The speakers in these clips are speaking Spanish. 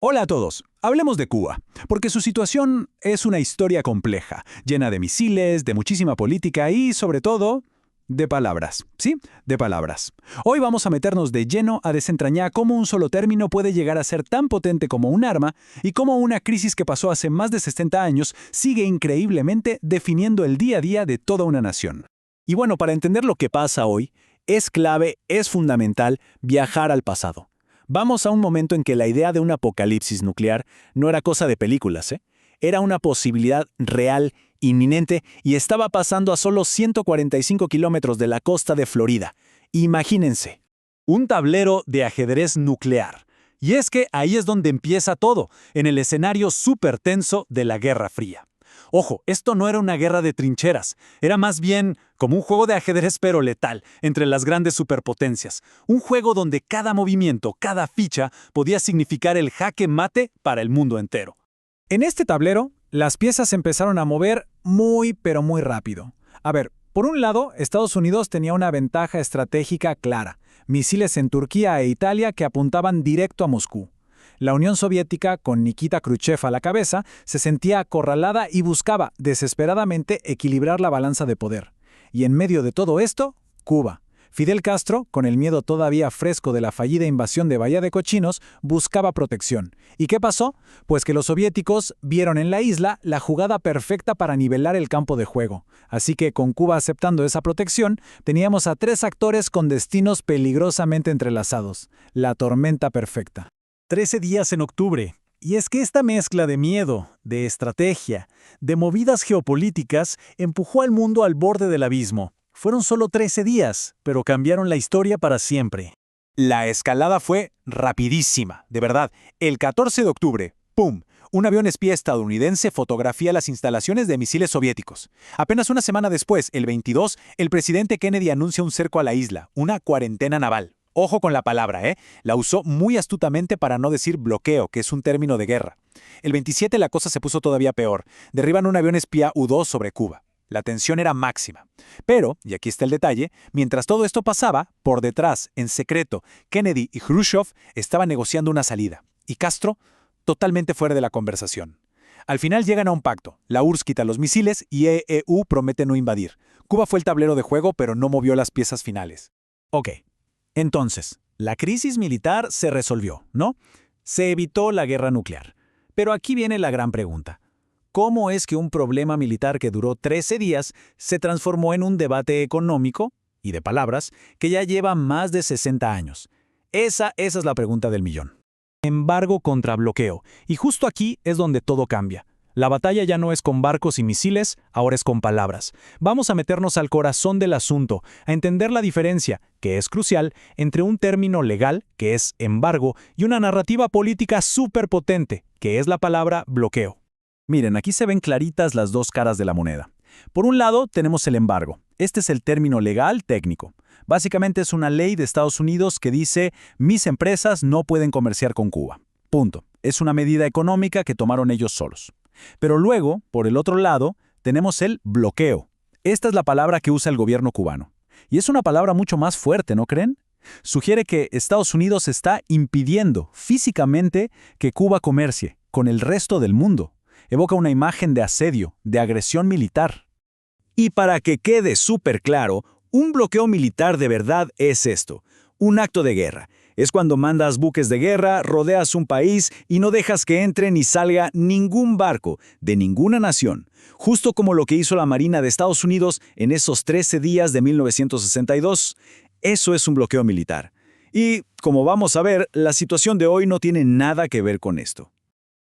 Hola a todos. Hablemos de Cuba, porque su situación es una historia compleja, llena de misiles, de muchísima política y, sobre todo, de palabras. ¿Sí? De palabras. Hoy vamos a meternos de lleno a desentrañar cómo un solo término puede llegar a ser tan potente como un arma y cómo una crisis que pasó hace más de 60 años sigue increíblemente definiendo el día a día de toda una nación. Y bueno, para entender lo que pasa hoy, es clave, es fundamental viajar al pasado. Vamos a un momento en que la idea de un apocalipsis nuclear no era cosa de películas, ¿eh? Era una posibilidad real, inminente, y estaba pasando a solo 145 kilómetros de la costa de Florida. Imagínense. Un tablero de ajedrez nuclear. Y es que ahí es donde empieza todo, en el escenario súper tenso de la Guerra Fría. Ojo, esto no era una guerra de trincheras, era más bien como un juego de ajedrez pero letal entre las grandes superpotencias. Un juego donde cada movimiento, cada ficha, podía significar el jaque mate para el mundo entero. En este tablero, las piezas empezaron a mover muy pero muy rápido. A ver, por un lado, Estados Unidos tenía una ventaja estratégica clara: misiles en Turquía e Italia que apuntaban directo a Moscú. La Unión Soviética, con Nikita Khrushchev a la cabeza, se sentía acorralada y buscaba desesperadamente equilibrar la balanza de poder. Y en medio de todo esto, Cuba. Fidel Castro, con el miedo todavía fresco de la fallida invasión de Bahía de Cochinos, buscaba protección. ¿Y qué pasó? Pues que los soviéticos vieron en la isla la jugada perfecta para nivelar el campo de juego. Así que, con Cuba aceptando esa protección, teníamos a tres actores con destinos peligrosamente entrelazados. La tormenta perfecta. 13 días en octubre. Y es que esta mezcla de miedo, de estrategia, de movidas geopolíticas empujó al mundo al borde del abismo. Fueron solo 13 días, pero cambiaron la historia para siempre. La escalada fue rapidísima, de verdad. El 14 de octubre, ¡pum!, un avión espía estadounidense fotografía las instalaciones de misiles soviéticos. Apenas una semana después, el 22, el presidente Kennedy anuncia un cerco a la isla, una cuarentena naval. Ojo con la palabra, ¿eh? La usó muy astutamente para no decir bloqueo, que es un término de guerra. El 27 la cosa se puso todavía peor. Derriban un avión espía U-2 sobre Cuba. La tensión era máxima. Pero, y aquí está el detalle, mientras todo esto pasaba, por detrás, en secreto, Kennedy y Khrushchev estaban negociando una salida. Y Castro, totalmente fuera de la conversación. Al final llegan a un pacto. La URSS quita los misiles y EU promete no invadir. Cuba fue el tablero de juego, pero no movió las piezas finales. Ok. Entonces, la crisis militar se resolvió, ¿no? Se evitó la guerra nuclear. Pero aquí viene la gran pregunta. ¿Cómo es que un problema militar que duró 13 días se transformó en un debate económico, y de palabras, que ya lleva más de 60 años? Esa es la pregunta del millón. Embargo contra bloqueo. Y justo aquí es donde todo cambia. La batalla ya no es con barcos y misiles, ahora es con palabras. Vamos a meternos al corazón del asunto, a entender la diferencia, que es crucial, entre un término legal, que es embargo, y una narrativa política súper potente, que es la palabra bloqueo. Miren, aquí se ven claritas las dos caras de la moneda. Por un lado, tenemos el embargo. Este es el término legal técnico. Básicamente es una ley de Estados Unidos que dice: mis empresas no pueden comerciar con Cuba. Punto. Es una medida económica que tomaron ellos solos. Pero luego, por el otro lado, tenemos el bloqueo. Esta es la palabra que usa el gobierno cubano. Y es una palabra mucho más fuerte, ¿no creen? Sugiere que Estados Unidos está impidiendo físicamente que Cuba comercie con el resto del mundo. Evoca una imagen de asedio, de agresión militar. Y para que quede súper claro, un bloqueo militar de verdad es esto: un acto de guerra. Es cuando mandas buques de guerra, rodeas un país y no dejas que entre ni salga ningún barco de ninguna nación, justo como lo que hizo la Marina de Estados Unidos en esos 13 días de 1962. Eso es un bloqueo militar. Y, como vamos a ver, la situación de hoy no tiene nada que ver con esto.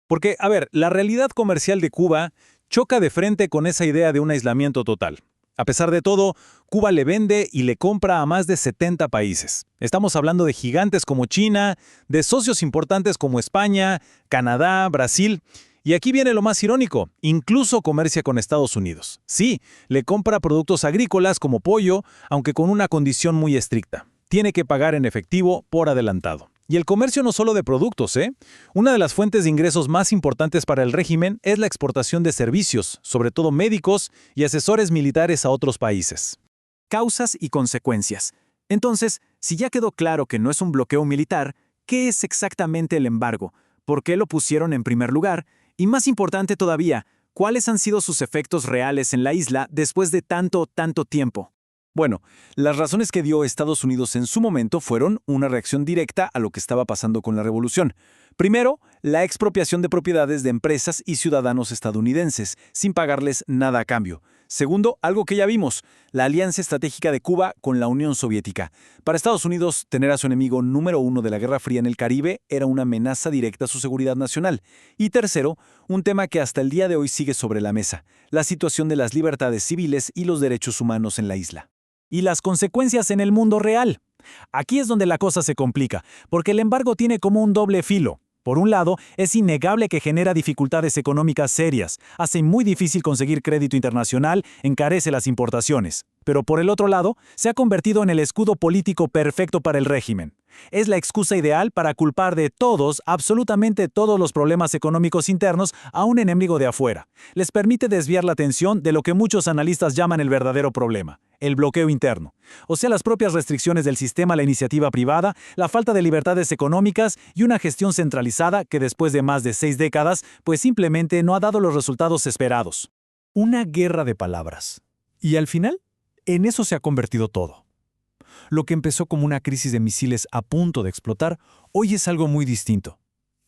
Porque, a ver, la realidad comercial de Cuba choca de frente con esa idea de un aislamiento total. A pesar de todo, Cuba le vende y le compra a más de 70 países. Estamos hablando de gigantes como China, de socios importantes como España, Canadá, Brasil. Y aquí viene lo más irónico: incluso comercia con Estados Unidos. Sí, le compra productos agrícolas como pollo, aunque con una condición muy estricta: tiene que pagar en efectivo por adelantado. Y el comercio no solo de productos, ¿eh? Una de las fuentes de ingresos más importantes para el régimen es la exportación de servicios, sobre todo médicos y asesores militares a otros países. Causas y consecuencias. Entonces, si ya quedó claro que no es un bloqueo militar, ¿qué es exactamente el embargo? ¿Por qué lo pusieron en primer lugar? Y más importante todavía, ¿cuáles han sido sus efectos reales en la isla después de tanto tiempo? Bueno, las razones que dio Estados Unidos en su momento fueron una reacción directa a lo que estaba pasando con la revolución. Primero, la expropiación de propiedades de empresas y ciudadanos estadounidenses, sin pagarles nada a cambio. Segundo, algo que ya vimos, la alianza estratégica de Cuba con la Unión Soviética. Para Estados Unidos, tener a su enemigo número uno de la Guerra Fría en el Caribe era una amenaza directa a su seguridad nacional. Y tercero, un tema que hasta el día de hoy sigue sobre la mesa, la situación de las libertades civiles y los derechos humanos en la isla. Y las consecuencias en el mundo real. Aquí es donde la cosa se complica, porque el embargo tiene como un doble filo. Por un lado, es innegable que genera dificultades económicas serias, hace muy difícil conseguir crédito internacional, encarece las importaciones. Pero por el otro lado, se ha convertido en el escudo político perfecto para el régimen. Es la excusa ideal para culpar de todos, absolutamente todos los problemas económicos internos a un enemigo de afuera. Les permite desviar la atención de lo que muchos analistas llaman el verdadero problema, el bloqueo interno. O sea, las propias restricciones del sistema a la iniciativa privada, la falta de libertades económicas y una gestión centralizada que después de más de 6 décadas, pues simplemente no ha dado los resultados esperados. Una guerra de palabras. Y al final, en eso se ha convertido todo. Lo que empezó como una crisis de misiles a punto de explotar, hoy es algo muy distinto.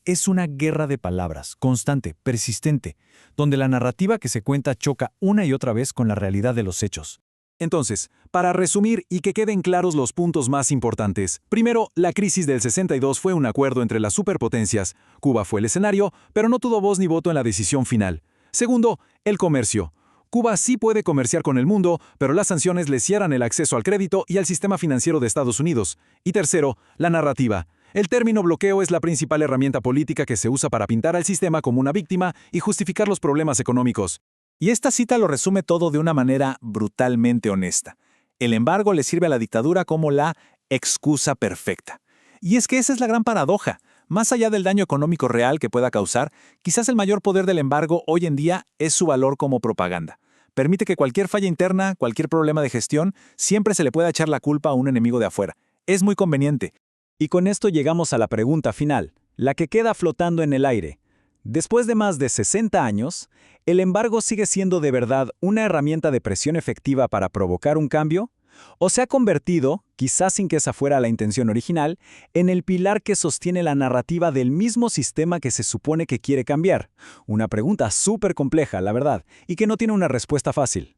Es una guerra de palabras, constante, persistente, donde la narrativa que se cuenta choca una y otra vez con la realidad de los hechos. Entonces, para resumir y que queden claros los puntos más importantes, primero, la crisis del 62 fue un acuerdo entre las superpotencias. Cuba fue el escenario, pero no tuvo voz ni voto en la decisión final. Segundo, el comercio. Cuba sí puede comerciar con el mundo, pero las sanciones le cierran el acceso al crédito y al sistema financiero de Estados Unidos. Y tercero, la narrativa. El término bloqueo es la principal herramienta política que se usa para pintar al sistema como una víctima y justificar los problemas económicos. Y esta cita lo resume todo de una manera brutalmente honesta. El embargo le sirve a la dictadura como la excusa perfecta. Y es que esa es la gran paradoja. Más allá del daño económico real que pueda causar, quizás el mayor poder del embargo hoy en día es su valor como propaganda. Permite que cualquier falla interna, cualquier problema de gestión, siempre se le pueda echar la culpa a un enemigo de afuera. Es muy conveniente. Y con esto llegamos a la pregunta final, la que queda flotando en el aire. Después de más de 60 años, ¿el embargo sigue siendo de verdad una herramienta de presión efectiva para provocar un cambio? ¿O se ha convertido, quizás sin que esa fuera la intención original, en el pilar que sostiene la narrativa del mismo sistema que se supone que quiere cambiar? Una pregunta súper compleja, la verdad, y que no tiene una respuesta fácil.